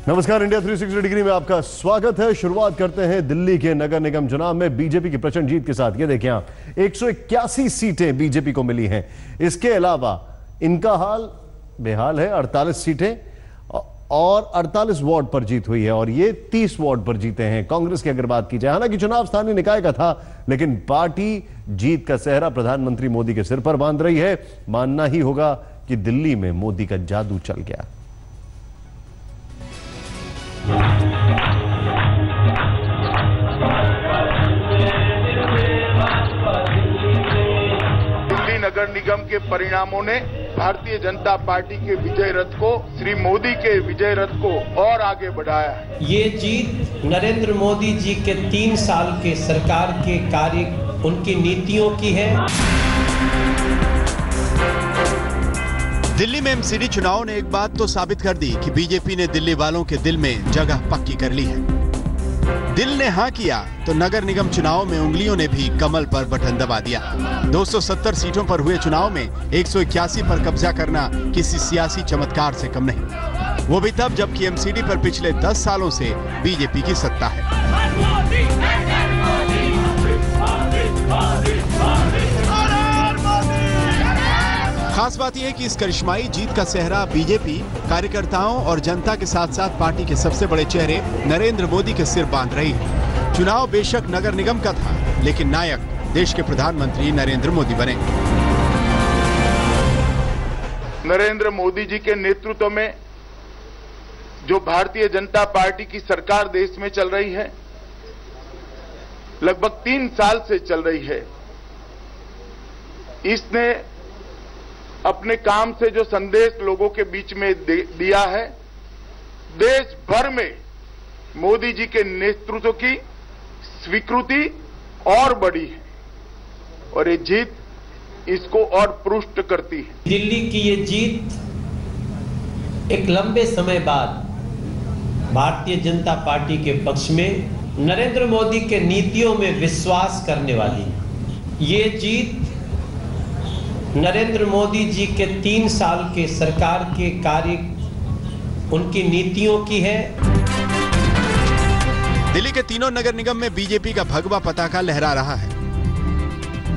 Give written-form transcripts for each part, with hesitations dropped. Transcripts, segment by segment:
नमस्कार, India 360 degree में आपका स्वागत है। शुरुआत करते हैं दिल्ली के नगर निगम चुनाव में बीजेपी की प्रचंड जीत के साथ। ये देखिए, यहां 181 सीटें बीजेपी को मिली हैं। इसके अलावा इनका हाल बेहाल है, 48 सीटें और 48 वार्ड पर जीत हुई है और ये 30 वार्ड पर जीते हैं। कांग्रेस की अगर बात की जाए, हालांकि चुनाव स्थानीय निकाय का था, लेकिन पार्टी जीत का सेहरा प्रधानमंत्री मोदी के सिर पर बांध रही है। मानना ही होगा कि दिल्ली में मोदी का जादू चल गया। दिल्ली नगर निगम के परिणामों ने भारतीय जनता पार्टी के विजय रथ को, श्री मोदी के विजय रथ को और आगे बढ़ाया। ये जीत नरेंद्र मोदी जी के 3 साल के सरकार के कार्य, उनकी नीतियों की है। दिल्ली में एमसीडी चुनाव ने एक बात तो साबित कर दी कि बीजेपी ने दिल्ली वालों के दिल में जगह पक्की कर ली है। दिल ने हां किया तो नगर निगम चुनाव में उंगलियों ने भी कमल पर बटन दबा दिया। 270 सीटों पर हुए चुनाव में 181 पर कब्जा करना किसी सियासी चमत्कार से कम नहीं, वो भी तब जबकि एमसीडी पर पिछले 10 सालों से बीजेपी की सत्ता है। खास बात यह है कि इस करिश्माई जीत का सेहरा बीजेपी कार्यकर्ताओं और जनता के साथ साथ पार्टी के सबसे बड़े चेहरे नरेंद्र मोदी के सिर बांध रही है। चुनाव बेशक नगर निगम का था, लेकिन नायक देश के प्रधानमंत्री नरेंद्र मोदी बने। नरेंद्र मोदी जी के नेतृत्व में जो भारतीय जनता पार्टी की सरकार देश में चल रही है, लगभग 3 साल से चल रही है, इसने अपने काम से जो संदेश लोगों के बीच में दिया है, देश भर में मोदी जी के नेतृत्व की स्वीकृति और बढ़ी है और ये जीत इसको और पुष्ट करती है। दिल्ली की ये जीत एक लंबे समय बाद भारतीय जनता पार्टी के पक्ष में नरेंद्र मोदी के नीतियों में विश्वास करने वाली है। ये जीत नरेंद्र मोदी जी के 3 साल के सरकार के कार्य, उनकी नीतियों की है। दिल्ली के तीनों नगर निगम में बीजेपी का भगवा पताका लहरा रहा है।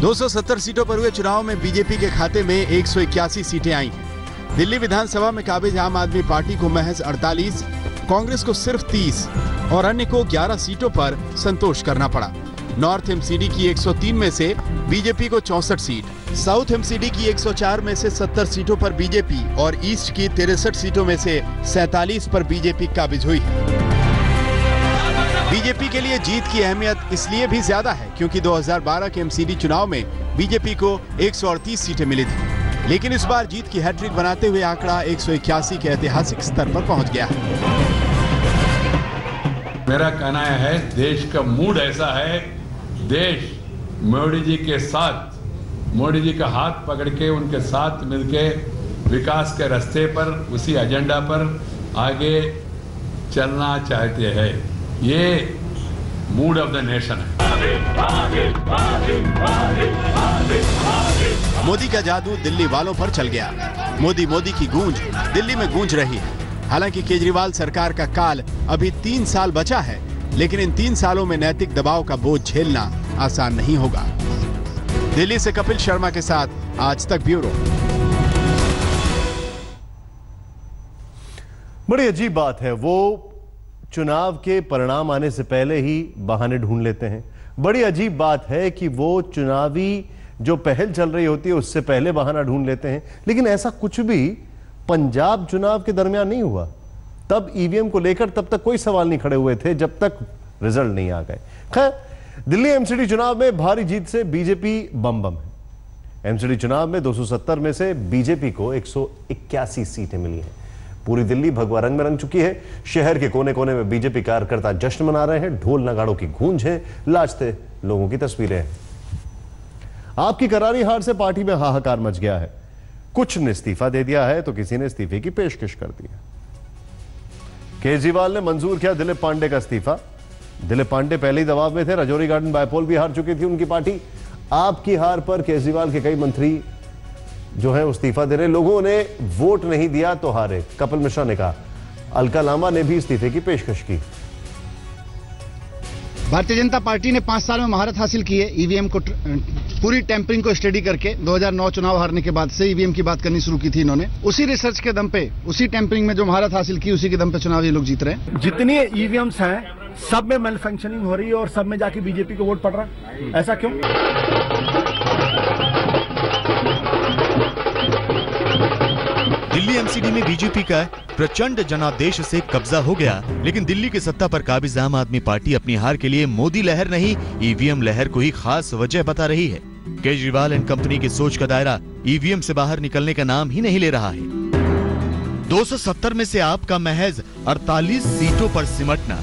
270 सीटों पर हुए चुनाव में बीजेपी के खाते में 181 सीटें आई हैं। दिल्ली विधानसभा में काबिज आम आदमी पार्टी को महज 48, कांग्रेस को सिर्फ 30 और अन्य को 11 सीटों पर संतोष करना पड़ा। नॉर्थ एमसीडी की 103 में से बीजेपी को 64 सीट, साउथ एमसीडी की 104 में से 70 सीटों पर बीजेपी और ईस्ट की 63 सीटों में से 47 पर बीजेपी काबिज हुई है। बीजेपी के लिए जीत की अहमियत इसलिए भी ज्यादा है क्योंकि 2012 के एमसीडी चुनाव में बीजेपी को 138 सीटें मिली थी, लेकिन इस बार जीत की हैट्रिक बनाते हुए आंकड़ा 181 के ऐतिहासिक स्तर पर पहुंच गया है। मेरा कहना है, देश का मूड ऐसा है, देश मोदी जी के साथ, मोदी जी का हाथ पकड़ के उनके साथ मिलके विकास के रास्ते पर, उसी एजेंडा पर आगे चलना चाहते हैं। ये मूड ऑफ द नेशन है। मोदी का जादू दिल्ली वालों पर चल गया। मोदी मोदी की गूंज दिल्ली में गूंज रही है। हालांकि केजरीवाल सरकार का काल अभी 3 साल बचा है, लेकिन इन 3 सालों में नैतिक दबाव का बोझ झेलना आसान नहीं होगा। दिल्ली से कपिल शर्मा के साथ आज तक ब्यूरो। बड़ी अजीब बात है, वो चुनाव के परिणाम आने से पहले ही बहाने ढूंढ लेते हैं। बड़ी अजीब बात है कि वो चुनावी जो पहल चल रही होती है उससे पहले बहाना ढूंढ लेते हैं, लेकिन ऐसा कुछ भी पंजाब चुनाव के दरमियान नहीं हुआ। तब ईवीएम को लेकर तब तक कोई सवाल नहीं खड़े हुए थे जब तक रिजल्ट नहीं आ गए। खैर, दिल्ली एमसीडी चुनाव में भारी जीत से बीजेपी बम बम है। एमसीडी चुनाव में 270 में से बीजेपी को 181 सीटें मिली हैं। पूरी दिल्ली भगवा रंग में रंग चुकी है। शहर के कोने कोने में बीजेपी कार्यकर्ता जश्न मना रहे हैं, ढोल नगाड़ों की गूंज है, लाजते लोगों की तस्वीरें हैं। आपकी करारी हार से पार्टी में हाहाकार मच गया है। कुछ ने इस्तीफा दे दिया है तो किसी ने इस्तीफे की पेशकश कर दी है। केजरीवाल ने मंजूर किया दिलीप पांडे का इस्तीफा। दिलीप पांडे पहले ही दबाव में थे। राजौरी गार्डन बायपोल भी हार चुकी थी उनकी पार्टी। आपकी हार पर केजरीवाल के कई मंत्री जो है इस्तीफा दे रहे। लोगों ने वोट नहीं दिया तो हारे। कपिल मिश्रा ने कहा अलका लांबा ने भी इस्तीफे की पेशकश की। भारतीय जनता पार्टी ने 5 साल में महारत हासिल की है ईवीएम को पूरी टेम्परिंग को स्टडी करके 2009 चुनाव हारने के बाद से ईवीएम की बात करनी शुरू की थी इन्होंने। उसी रिसर्च के दम पे, उसी टेम्परिंग में जो महारत हासिल की, उसी के दम पे चुनाव ये लोग जीत रहे हैं। जितनी ईवीएम्स हैं सब में मैन्युफैक्चरिंग हो रही है और सब में जाके बीजेपी को वोट पड़ रहा है। ऐसा क्यों? दिल्ली एमसीडी में बीजेपी का प्रचंड जनादेश से कब्जा हो गया, लेकिन दिल्ली की सत्ता पर काबिज आम आदमी पार्टी अपनी हार के लिए मोदी लहर नहीं, ईवीएम लहर को ही खास वजह बता रही है। केजरीवाल एंड कंपनी की सोच का दायरा ईवीएम से बाहर निकलने का नाम ही नहीं ले रहा है। 270 में से आपका महज 48 सीटों पर सिमटना।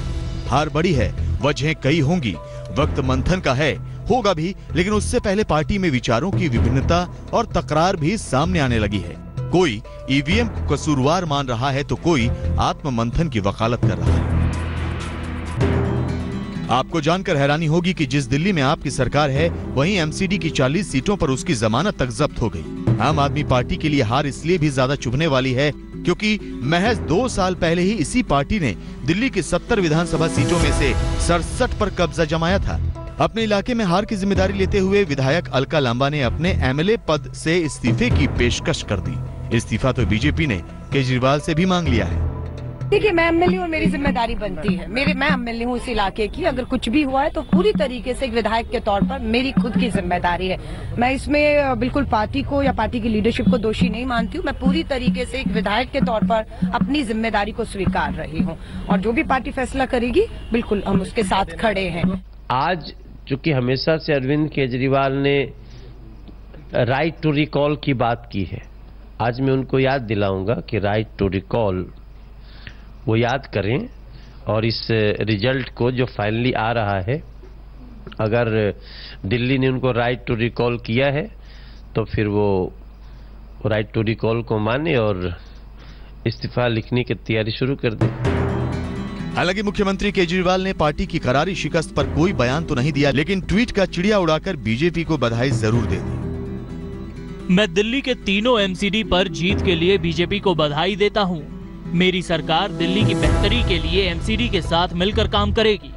हार बड़ी है, वजहें कई होंगी, वक्त मंथन का है, होगा भी, लेकिन उससे पहले पार्टी में विचारों की विभिन्नता और तकरार भी सामने आने लगी है। कोई ईवीएम को कसूरवार मान रहा है तो कोई आत्ममंथन की वकालत कर रहा है। आपको जानकर हैरानी होगी कि जिस दिल्ली में आपकी सरकार है, वहीं एमसीडी की 40 सीटों पर उसकी जमानत तक जब्त हो गई। आम आदमी पार्टी के लिए हार इसलिए भी ज्यादा चुभने वाली है क्योंकि महज 2 साल पहले ही इसी पार्टी ने दिल्ली की 70 विधानसभा सीटों में से 67 पर कब्जा जमाया था। अपने इलाके में हार की जिम्मेदारी लेते हुए विधायक अलका लांबा ने अपने एमएलए पद से इस्तीफे की पेशकश कर दी। इस्तीफा तो बीजेपी ने केजरीवाल से भी मांग लिया है। देखिए, मैं एमएलए और मेरी जिम्मेदारी बनती है, मैं एमएलए हूँ इस इलाके की। अगर कुछ भी हुआ है तो पूरी तरीके से एक विधायक के तौर पर मेरी खुद की जिम्मेदारी है। मैं इसमें बिल्कुल पार्टी को या पार्टी की लीडरशिप को दोषी नहीं मानती हूँ। मैं पूरी तरीके से एक विधायक के तौर पर अपनी जिम्मेदारी को स्वीकार रही हूँ और जो भी पार्टी फैसला करेगी बिल्कुल हम उसके साथ खड़े हैं। आज चूंकि हमेशा से अरविंद केजरीवाल ने राइट टू रिकॉल की बात की है, आज मैं उनको याद दिलाऊंगा कि राइट टू रिकॉल वो याद करें और इस रिजल्ट को जो फाइनली आ रहा है, अगर दिल्ली ने उनको राइट टू रिकॉल किया है तो फिर वो राइट टू रिकॉल को माने और इस्तीफा लिखने की तैयारी शुरू कर दे। हालांकि मुख्यमंत्री केजरीवाल ने पार्टी की करारी शिकस्त पर कोई बयान तो नहीं दिया, लेकिन ट्वीट का चिड़िया उड़ाकर बीजेपी को बधाई जरूर दे दी। मैं दिल्ली के तीनों एमसीडी पर जीत के लिए बीजेपी को बधाई देता हूं। मेरी सरकार दिल्ली की बेहतरी के लिए एमसीडी के साथ मिलकर काम करेगी।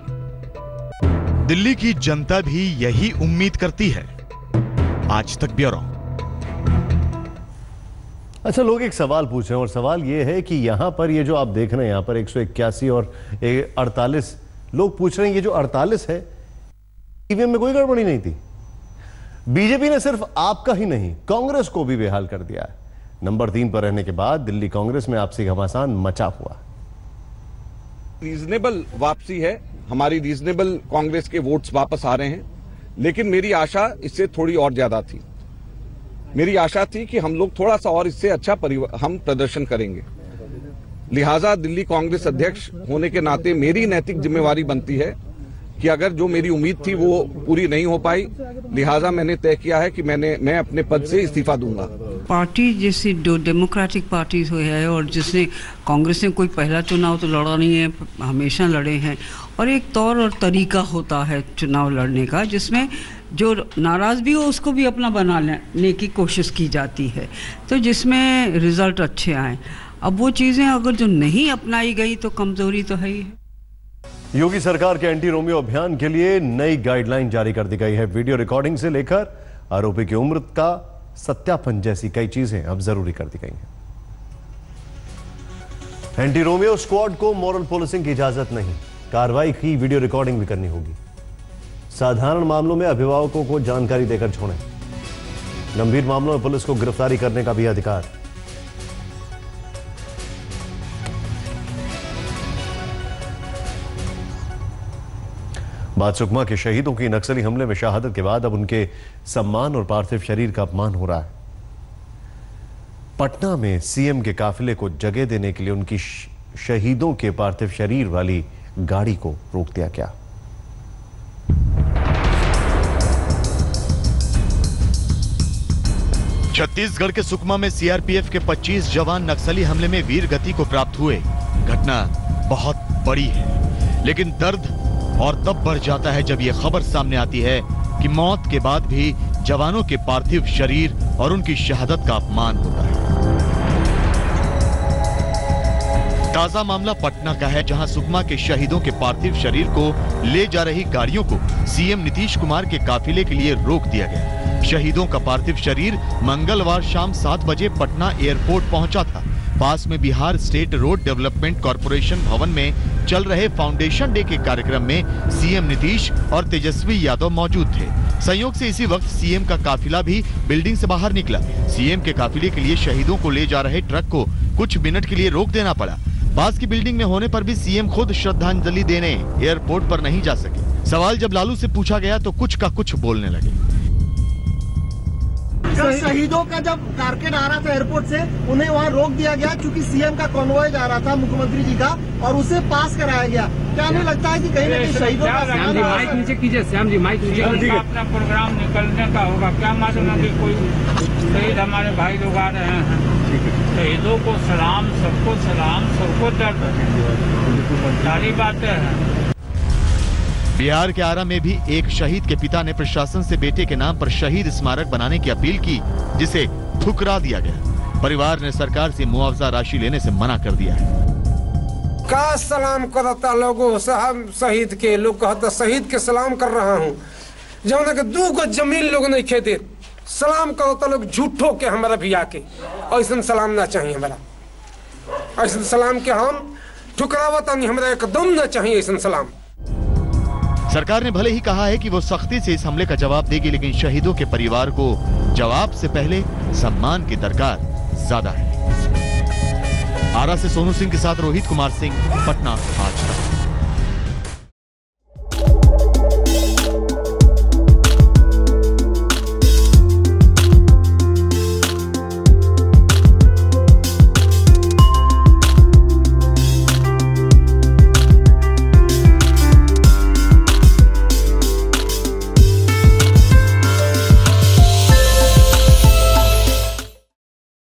दिल्ली की जनता भी यही उम्मीद करती है। आज तक ब्यूरो। अच्छा, लोग एक सवाल पूछ रहे हैं और सवाल ये है कि यहां पर ये जो आप देख रहे हैं, यहां पर 181 और 48 लोग पूछ रहे हैं, ये जो 48 है ईवीएम में कोई गड़बड़ी नहीं थी। बीजेपी ने सिर्फ आपका ही नहीं, कांग्रेस को भी बेहाल कर दिया है। नंबर 3 पर रहने के बाद दिल्ली कांग्रेस में आपसी घमासान मचा हुआ। रीजनेबल वापसी है हमारी, रीजनेबल कांग्रेस के वोट्स वापस आ रहे हैं, लेकिन मेरी आशा इससे थोड़ी और ज्यादा थी। मेरी आशा थी कि हम लोग थोड़ा सा और इससे अच्छा हम प्रदर्शन करेंगे। लिहाजा दिल्ली कांग्रेस अध्यक्ष होने के नाते मेरी नैतिक जिम्मेवारी बनती है कि अगर जो मेरी उम्मीद थी वो पूरी नहीं हो पाई, लिहाजा मैंने तय किया है कि मैं अपने पद से इस्तीफा दूंगा। पार्टी जैसी जो डेमोक्रेटिक पार्टी है और जिसने कांग्रेस ने कोई पहला चुनाव तो लड़ा नहीं है, हमेशा लड़े हैं, और एक तौर और तरीका होता है चुनाव लड़ने का जिसमें जो नाराज भी हो उसको भी अपना बना लेने की कोशिश की जाती है, तो जिसमें रिजल्ट अच्छे आए। अब वो चीज़ें अगर जो नहीं अपनाई गई तो कमजोरी तो है ही है। योगी सरकार के एंटी रोमियो अभियान के लिए नई गाइडलाइन जारी कर दी गई है। वीडियो रिकॉर्डिंग से लेकर आरोपी की उम्र का सत्यापन जैसी कई चीजें अब जरूरी कर दी गई हैं। एंटी रोमियो स्क्वाड को मॉरल पुलिसिंग की इजाजत नहीं, कार्रवाई की वीडियो रिकॉर्डिंग भी करनी होगी। साधारण मामलों में अभिभावकों को जानकारी देकर छोड़ें, गंभीर मामलों में पुलिस को गिरफ्तारी करने का भी अधिकार। सुकमा के शहीदों की नक्सली हमले में शहादत के बाद अब उनके सम्मान और पार्थिव शरीर का अपमान हो रहा है। पटना में सीएम के काफिले को जगह देने के लिए उनकी शहीदों के पार्थिव शरीर वाली गाड़ी को रोक दिया गया। छत्तीसगढ़ के सुकमा में सीआरपीएफ के 25 जवान नक्सली हमले में वीर गति को प्राप्त हुए। घटना बहुत बड़ी है, लेकिन दर्द और तब बढ़ जाता है जब यह खबर सामने आती है कि मौत के बाद भी जवानों के पार्थिव शरीर और उनकी शहादत का अपमान होता है। ताजा मामला पटना का है, जहां सुकमा के शहीदों के पार्थिव शरीर को ले जा रही गाड़ियों को सीएम नीतीश कुमार के काफिले के लिए रोक दिया गया। शहीदों का पार्थिव शरीर मंगलवार शाम 7 बजे पटना एयरपोर्ट पहुंचा था। पास में Bihar state road development corporation भवन में चल रहे फाउंडेशन डे के कार्यक्रम में सीएम नीतीश और तेजस्वी यादव मौजूद थे। संयोग से इसी वक्त सीएम का काफिला भी बिल्डिंग से बाहर निकला। सीएम के काफिले के लिए शहीदों को ले जा रहे ट्रक को कुछ मिनट के लिए रोक देना पड़ा। पास की बिल्डिंग में होने पर भी सीएम खुद श्रद्धांजलि देने एयरपोर्ट पर नहीं जा सके। सवाल जब लालू से पूछा गया तो कुछ का कुछ बोलने लगे। शहीदों का जब कारकेट आ रहा था एयरपोर्ट से, उन्हें वहां रोक दिया गया क्योंकि सीएम का कॉन्वॉय जा रहा था मुख्यमंत्री जी का, और उसे पास कराया गया। क्या हमें लगता है कि कहीं ना कहीं शहीदों का माइक नीचे कीजिए, श्याम जी माइक नीचे कीजिए। अपना प्रोग्राम निकलने का होगा, क्या मालूम है कि कोई शहीद हमारे भाई लोग आ रहे हैं। शहीदों को सलाम, सबको दर्द है, सारी बातें हैं। बिहार के आरा में भी एक शहीद के पिता ने प्रशासन से बेटे के नाम पर शहीद स्मारक बनाने की अपील की, जिसे ठुकरा दिया गया। परिवार ने सरकार से मुआवजा राशि लेने से मना कर दिया है। का सलाम करता लोगों साहब, शहीद के लोग कहता शहीद के सलाम कर रहा हूँ, जौन के 2 गो जमीन लोग नहीं खेते, सलाम करता लोग झूठो के हमारा भी आके। ऐसा सलाम ना चाहिए हमारा, ऐसा सलाम के हम ठुकरावता नहीं, हमारा एकदम ना चाहिए ऐसा सलाम। सरकार ने भले ही कहा है कि वो सख्ती से इस हमले का जवाब देगी, लेकिन शहीदों के परिवार को जवाब से पहले सम्मान की दरकार ज्यादा है। आरा से सोनू सिंह के साथ रोहित कुमार सिंह, पटना आज तक।